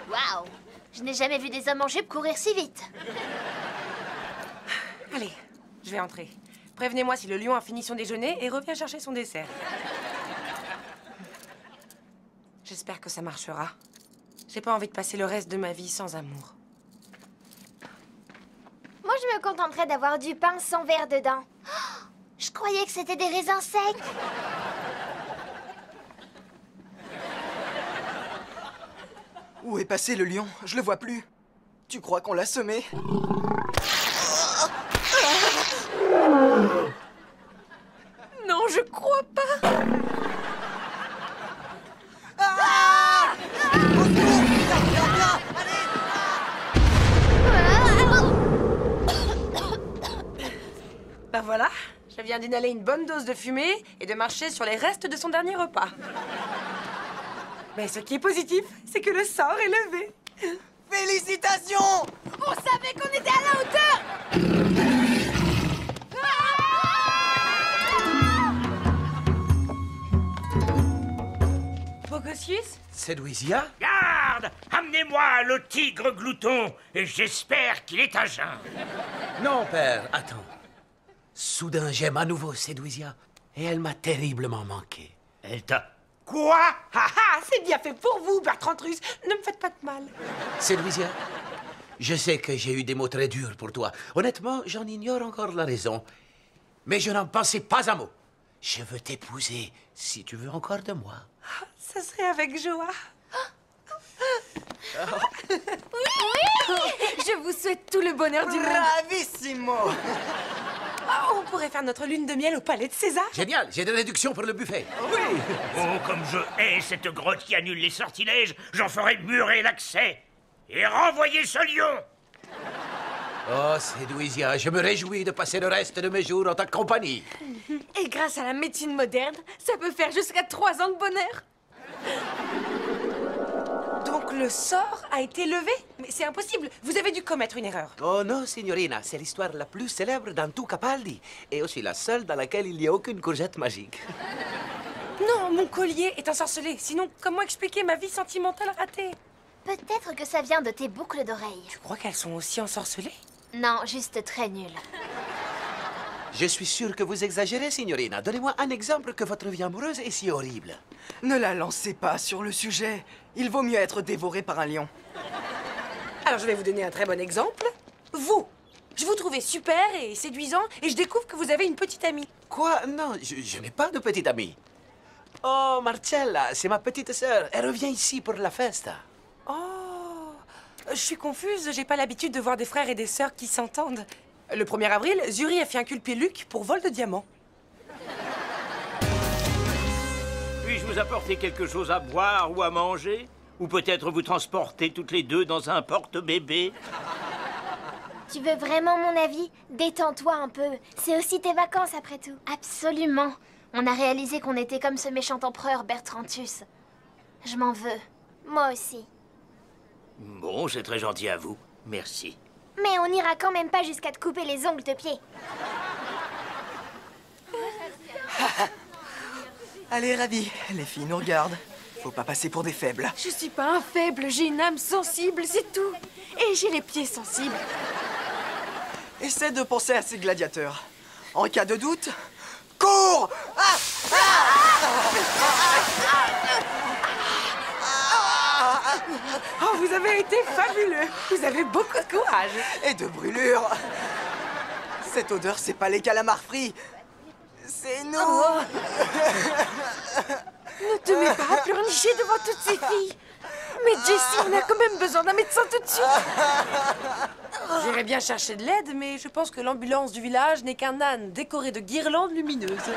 Waouh! Je n'ai jamais vu des hommes en jupe courir si vite. Allez, je vais entrer. Prévenez-moi si le lion a fini son déjeuner et revient chercher son dessert. J'espère que ça marchera. J'ai pas envie de passer le reste de ma vie sans amour. Moi, je me contenterais d'avoir du pain sans verre dedans. Oh, je croyais que c'était des raisins secs. Où est passé le lion? Je le vois plus. Tu crois qu'on l'a semé? Non, je crois pas. Ben voilà, je viens d'inhaler une bonne dose de fumée et de marcher sur les restes de son dernier repas. Mais ce qui est positif, c'est que le sort est levé. Félicitations! On savait qu'on était à la hauteur. Bogossius? C'est Louisia? Garde! Amenez-moi le tigre glouton, et j'espère qu'il est à jeun. Non, père, attends. Soudain, j'aime à nouveau Séduisia, et elle m'a terriblement manqué. Elle t'a... Quoi? Ah ah, c'est bien fait pour vous, Bertrand Truss. Ne me faites pas de mal. Séduisia, je sais que j'ai eu des mots très durs pour toi. Honnêtement, j'en ignore encore la raison. Mais je n'en pensais pas un mot. Je veux t'épouser, si tu veux encore de moi. Ça serait avec joie. Je vous souhaite tout le bonheur du monde. Bravissimo! Oh, on pourrait faire notre lune de miel au palais de César. Génial, j'ai des réductions pour le buffet. Oui! Oh, comme je hais cette grotte qui annule les sortilèges, j'en ferai murer l'accès. Et renvoyer ce lion! Oh, Séduisia, je me réjouis de passer le reste de mes jours en ta compagnie. Et grâce à la médecine moderne, ça peut faire jusqu'à 3 ans de bonheur. Donc le sort a été levé? Mais c'est impossible, vous avez dû commettre une erreur. Oh non, signorina, c'est l'histoire la plus célèbre dans tout Capaldi. Et aussi la seule dans laquelle il n'y a aucune courgette magique. Non, mon collier est ensorcelé. Sinon, comment expliquer ma vie sentimentale ratée? Peut-être que ça vient de tes boucles d'oreilles. Tu crois qu'elles sont aussi ensorcelées? Non, juste très nul. Je suis sûr que vous exagérez, signorina. Donnez-moi un exemple que votre vie amoureuse est si horrible. Ne la lancez pas sur le sujet. Il vaut mieux être dévoré par un lion. Alors je vais vous donner un très bon exemple. Vous. Je vous trouvais super et séduisant et je découvre que vous avez une petite amie. Quoi? Non, je n'ai pas de petite amie. Oh, Marcella, c'est ma petite sœur. Elle revient ici pour la festa. Oh, je suis confuse. J'ai pas l'habitude de voir des frères et des sœurs qui s'entendent. Le 1er avril, Zuri a fait inculper Luc pour vol de diamants. Puis-je vous apporter quelque chose à boire ou à manger? Ou peut-être vous transporter toutes les deux dans un porte-bébé? Tu veux vraiment mon avis? Détends-toi un peu. C'est aussi tes vacances après tout. Absolument. On a réalisé qu'on était comme ce méchant empereur Bertrantus. Je m'en veux. Moi aussi. Bon, c'est très gentil à vous. Merci. Mais on n'ira quand même pas jusqu'à te couper les ongles de pied. Allez, Ravi, les filles nous regardent. Faut pas passer pour des faibles. Je suis pas un faible, j'ai une âme sensible, c'est tout. Et j'ai les pieds sensibles. Essaie de penser à ces gladiateurs. En cas de doute, cours! Ah! Oh, vous avez été fabuleux. Vous avez beaucoup de courage. Et de brûlure. Cette odeur, c'est pas les calamars frits. C'est nous. Oh. Ne te mets pas à pleurnicher devant toutes ces filles. Mais Jessie, on a quand même besoin d'un médecin tout de suite. J'irais bien chercher de l'aide, mais je pense que l'ambulance du village n'est qu'un âne décoré de guirlandes lumineuses.